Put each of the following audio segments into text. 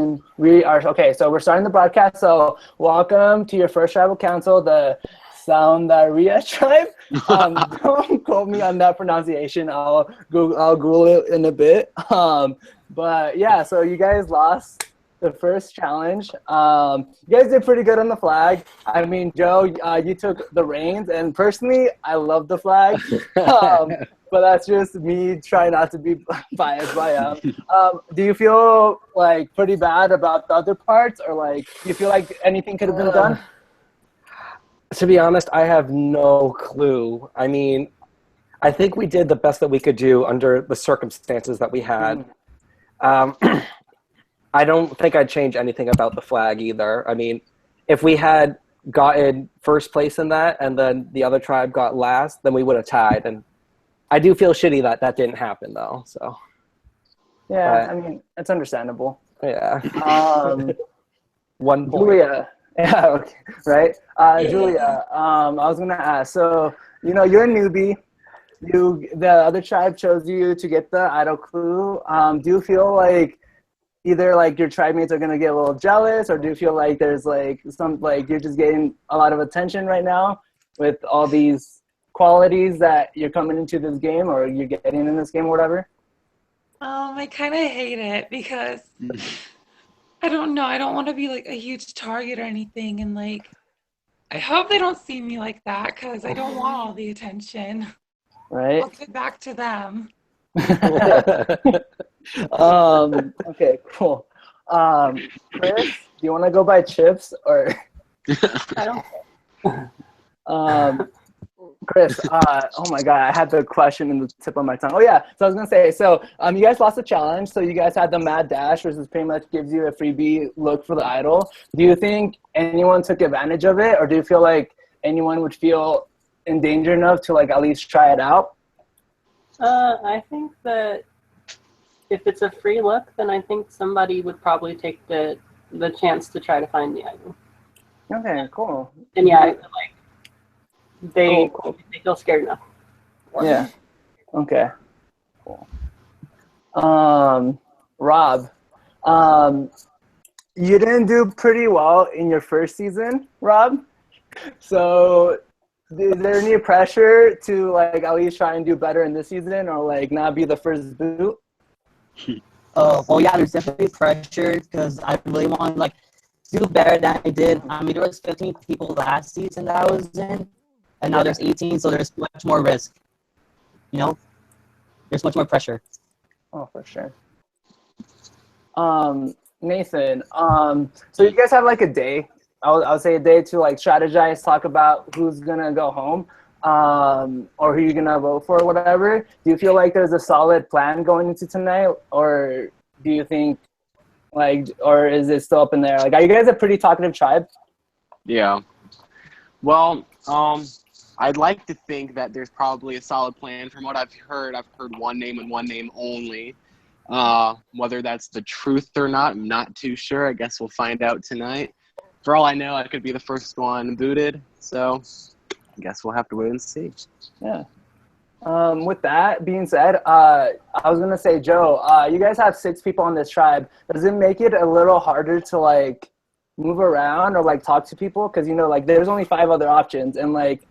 And we are okay. So we're starting the broadcast. So welcome to your first tribal council, the Soundaria tribe. Don't quote me on that pronunciation. I'll Google it in a bit. But yeah, so you guys lost the first challenge. You guys did pretty good on the flag. I mean, Joe, you took the reins, and personally, I love the flag. But that's just me trying not to be biased by do you feel like pretty bad about the other parts, or like do you feel like anything could have been done? To be honest, I have no clue. I mean, I think we did the best that we could do under the circumstances that we had. I don't think I'd change anything about the flag either. I mean, if we had gotten first place in that and then the other tribe got last, then we would have tied. And I do feel shitty that that didn't happen, though. So, yeah, I mean, it's understandable. Yeah. 1 point. Julia, yeah, okay, right. Julia, I was gonna ask. So, you're a newbie. The other tribe chose you to get the idol clue. Do you feel like either like your tribe mates are gonna get a little jealous, or do you feel like there's like you're just getting a lot of attention right now with all these qualities that you're coming into this game, or you're getting in this game or whatever? I kind of hate it because I don't know. I don't want to be like a huge target or anything, and like I hope they don't see me like that because I don't want all the attention. Right. I'll get back to them. Okay, cool. Chris, do you want to go by chips or? I don't. Chris, oh my God, I had the question in the tip of my tongue. Oh yeah, so I was gonna say, so you guys lost the challenge, so you guys had the Mad Dash, which is pretty much gives you a freebie look for the idol. Do you think anyone took advantage of it, or do you feel like anyone would feel in danger enough to like at least try it out? I think that if it's a free look, then I think somebody would probably take the chance to try to find the idol. Okay, cool. And yeah, I feel like they feel scared enough. Yeah. Okay. Cool. Rob, you didn't do pretty well in your first season, Rob. So, is there any pressure to like at least try and do better in this season, or like not be the first boot? Well, yeah, there's definitely pressure because I really want to like do better than I did. I mean, there was 15 people last season that I was in, and now there's 18, so there's much more risk. There's much more pressure. Oh, for sure. Nathan, so you guys have like a day. I'll say a day to like strategize, talk about who's gonna go home, or who you're gonna vote for, or whatever. Do you feel like there's a solid plan going into tonight, or do you think or is it still up in there? Like, are you guys a pretty talkative tribe? Yeah. Well, I'd like to think that there's probably a solid plan. From what I've heard one name and one name only. Whether that's the truth or not, I'm not too sure. I guess we'll find out tonight. For all I know, I could be the first one booted. So I guess we'll have to wait and see. Yeah. With that being said, I was going to say, Joe, you guys have 6 people on this tribe. Does it make it a little harder to like move around or like talk to people? Because, like there's only 5 other options, and like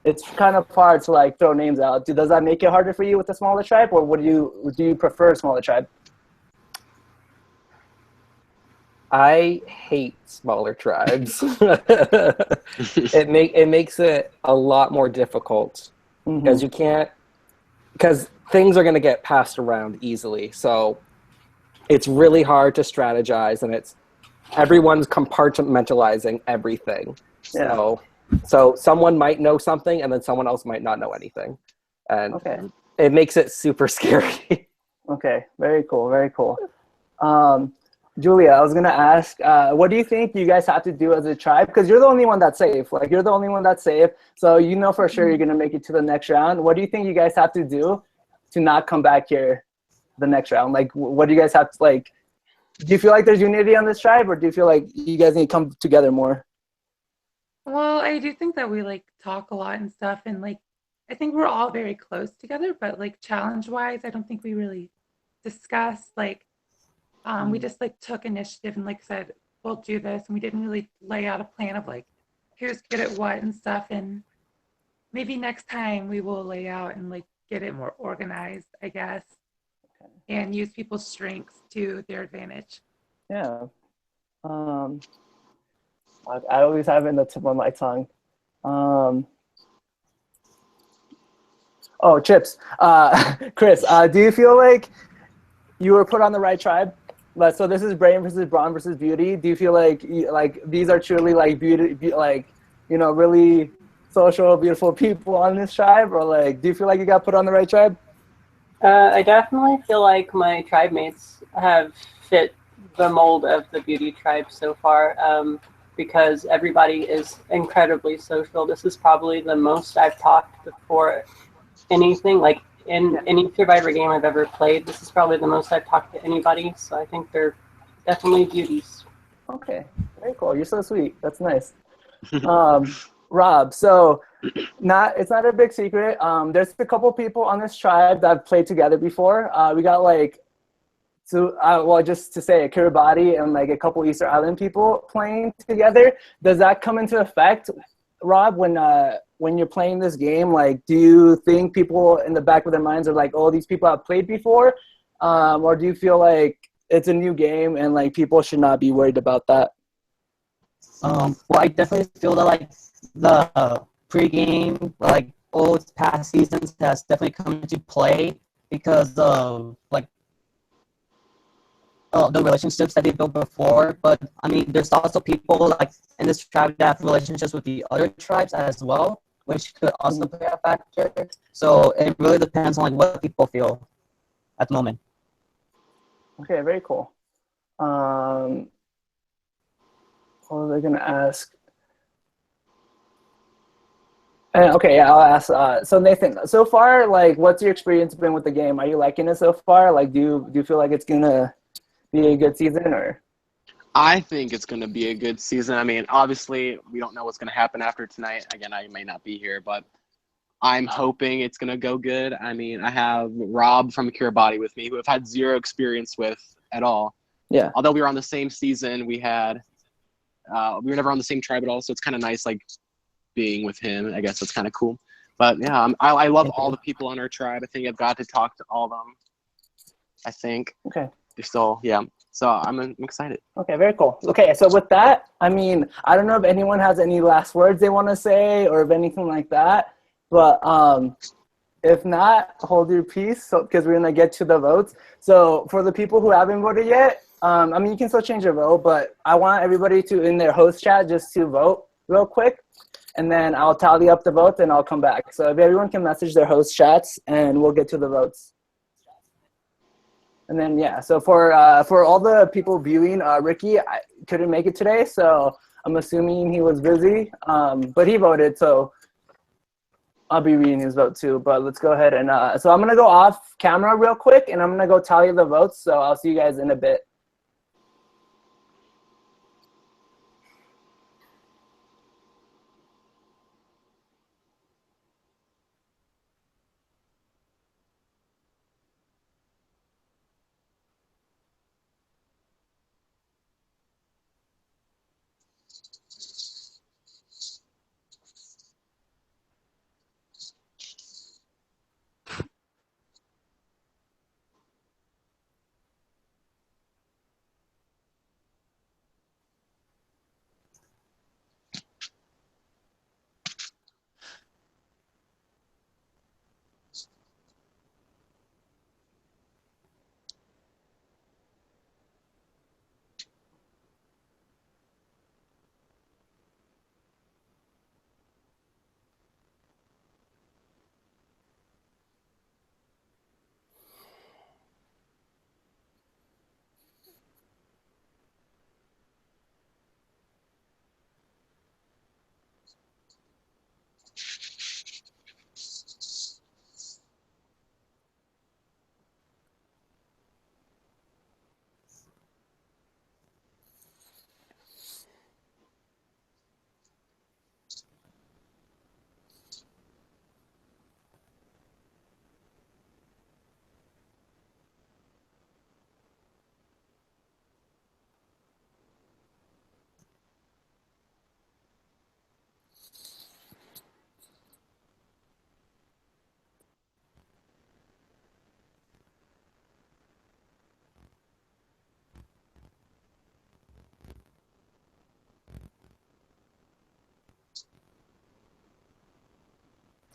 it's kind of hard to like throw names out. Does that make it harder for you with the smaller tribe, or do you prefer a smaller tribe? I hate smaller tribes. It makes it a lot more difficult because because things are going to get passed around easily. So it's really hard to strategize, and everyone's compartmentalizing everything. Yeah. So someone might know something, and then someone else might not know anything, and it makes it super scary. Okay, very cool, very cool. Julia, I was gonna ask, what do you think you guys have to do as a tribe? Because you're the only one that's safe. Like, you're the only one that's safe, so for sure you're gonna make it to the next round. What do you think you guys have to do to not come back here the next round? Like, what do you guys have to like? Do you feel like there's unity on this tribe, or do you feel like you guys need to come together more? Well, I do think that we like talk a lot and stuff, and like I think we're all very close together. But like challenge-wise, I don't think we really discuss like We just like took initiative and like said, we'll do this. And we didn't really lay out a plan of like, here's good at what and stuff. And maybe next time we will lay out and like get it more organized, I guess, and use people's strengths to their advantage. Yeah. I always have it in the tip of my tongue. Oh, Chips. Chris, do you feel like you were put on the right tribe? So this is Brain versus Brawn versus Beauty. Do you feel like these are truly like really social, beautiful people on this tribe, or like do you feel like you got put on the right tribe? I definitely feel like my tribe mates have fit the mold of the beauty tribe so far, because everybody is incredibly social. This is probably the most I've talked before anything, like in any Survivor game I've ever played. This is probably the most I've talked to anybody, so I think they're definitely beauties. Okay, very cool. You're so sweet. That's nice. Rob, so it's not a big secret. There's a couple people on this tribe that have played together before. We got just to say, Kiribati and like a couple Easter Island people playing together. Does that come into effect, Rob, when you're playing this game? Like, do you think people in the back of their minds are like, oh, these people have played before? Or do you feel like it's a new game and like people should not be worried about that? Well, I definitely feel that like the pre-game, like old past seasons, has definitely come into play because of like the relationships that they built before. But I mean, there's also people like in this tribe that have relationships with the other tribes as well, which could also play a factor. So it really depends on like what people feel at the moment. Okay, very cool. What was I gonna ask? Okay, yeah, I'll ask. So Nathan, so far, like, what's your experience been with the game? Are you liking it so far? Like, do you feel like it's gonna be a good season, or? I think it's going to be a good season. I mean, obviously, we don't know what's going to happen after tonight. Again, I may not be here, but I'm hoping it's going to go good. I mean, I have Rob from Kiribati with me, who I've had zero experience with at all. Yeah. Although we were on the same season, we were never on the same tribe at all, so it's kind of nice, like, being with him. I guess that's kind of cool. But yeah, I love all the people on our tribe. I think I've got to talk to all of them. I think. Okay. They're still, yeah. So I'm excited. Okay, very cool. Okay, so with that, I mean, I don't know if anyone has any last words they want to say or if anything like that, but if not, hold your peace, because we're gonna get to the votes. So for the people who haven't voted yet, I mean, you can still change your vote, but I want everybody to, in their host chat, just to vote real quick, and then I'll tally up the votes and I'll come back. So if everyone can message their host chats, and we'll get to the votes. And then, yeah, so for all the people viewing, Ricky couldn't make it today, so I'm assuming he was busy, but he voted, so I'll be reading his vote too. But let's go ahead and, so I'm going to go off camera real quick, and I'm going to go tally the votes, so I'll see you guys in a bit.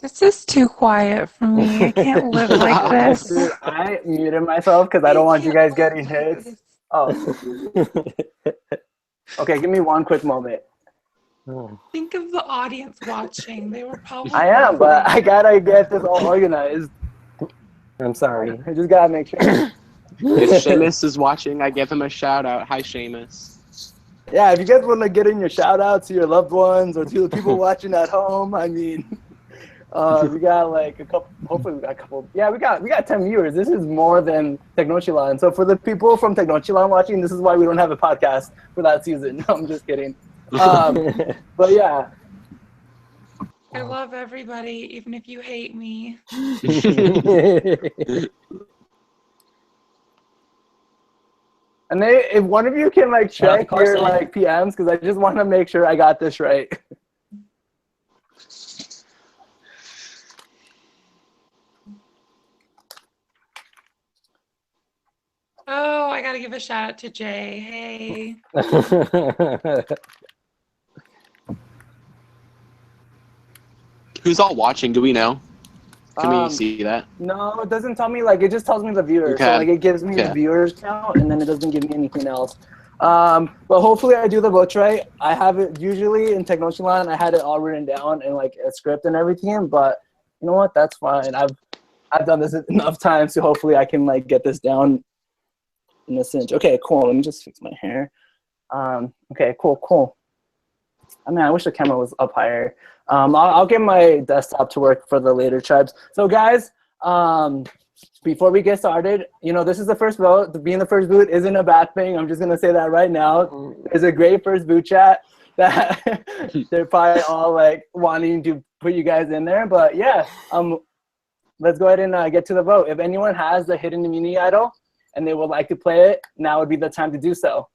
This is too quiet for me. I can't live like this. Dude, I muted myself because I don't want you guys getting hits. Oh, okay. Give me one quick moment. Think of the audience watching. They were probably. I am, but I gotta get this all organized. I'm sorry. I just gotta make sure. If Seamus is watching, I give him a shout out. Hi, Seamus. Yeah, if you guys want to get in your shout outs to your loved ones or to the people watching at home, I mean, we got like a couple. Hopefully, we got a couple. Yeah, we got 10 viewers. This is more than Technochilan. So for the people from Technochilan watching, this is why we don't have a podcast for that season. No, I'm just kidding. But yeah. I love everybody, even if you hate me. And if one of you can like check your Carson. like PMs, because I just want to make sure I got this right. Oh, I gotta give a shout out to Jay. Hey. Who's all watching? Do we know? Can we see that? No, it doesn't tell me. Like, it just tells me the viewers. Okay. So like it gives me the viewers count, and then it doesn't give me anything else. But hopefully I do the votes right. I have it usually in Technochilan. I had it all written down in like a script and everything. But you know what? That's fine. I've done this enough times, so hopefully I can like get this down in a cinch. Okay, cool. Let me just fix my hair. Okay, cool. I mean, I wish the camera was up higher. I'll get my desktop to work for the later tribes. So guys, before we get started, you know, this is the first vote. Being the first boot isn't a bad thing. I'm just going to say that right now. There's a great first boot chat that they're probably all like wanting to put you guys in there. But yeah, let's go ahead and get to the vote. If anyone has the hidden immunity idol and they would like to play it, now would be the time to do so.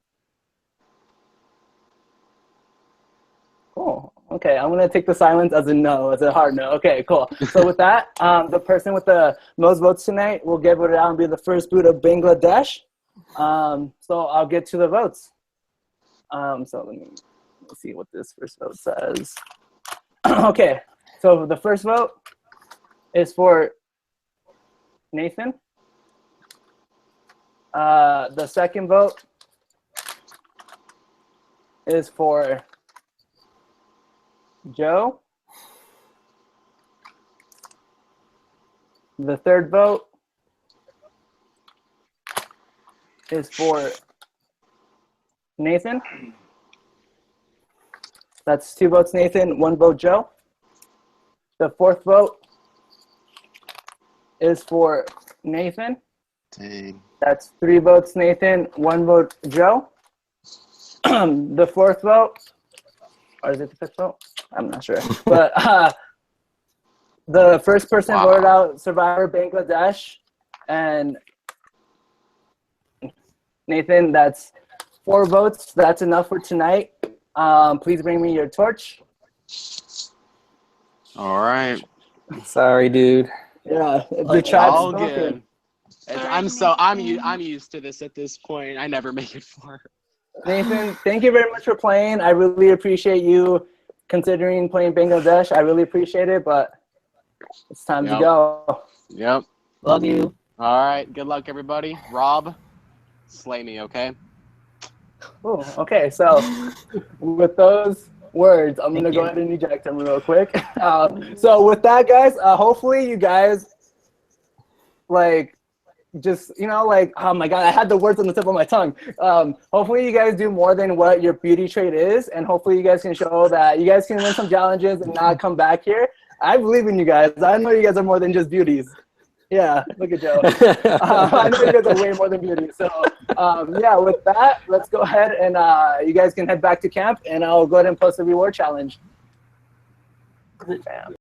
Cool. Okay, I'm gonna take the silence as a no, as a hard no. Okay, cool. So with that, the person with the most votes tonight will give it out and be the first boot of Bangladesh. So I'll get to the votes. So let's see what this first vote says. Okay, so the first vote is for Nathan. The second vote is for Joe. The third vote is for Nathan. That's 2 votes Nathan, 1 vote Joe. The fourth vote is for Nathan. Dang. That's 3 votes Nathan, 1 vote Joe. The fourth vote, or is it the fifth vote? I'm not sure. But the first person voted out Survivor Bangladesh. And Nathan, that's 4 votes. That's enough for tonight. Please bring me your torch. All right. Sorry, dude. Yeah, the tribe's All spoken. good. I'm used to this at this point. I never make it far. Nathan, thank you very much for playing. I really appreciate you considering playing Bangladesh. I really appreciate it, but it's time to go. Yep. Love you. All right. Good luck, everybody. Rob, slay me, okay? Oh, okay. So with those words, I'm going to go ahead and eject them real quick. So with that, guys, hopefully you guys, like, just, you know, like, oh my God, I had the words on the tip of my tongue. Hopefully you guys do more than what your beauty trait is, and hopefully you guys can show that you guys can win some challenges and not come back here. I believe in you guys. I know you guys are more than just beauties. Yeah, look at Joe. I know you guys are way more than beauties. So yeah, with that, let's go ahead and you guys can head back to camp, and I'll go ahead and post the reward challenge. Bam.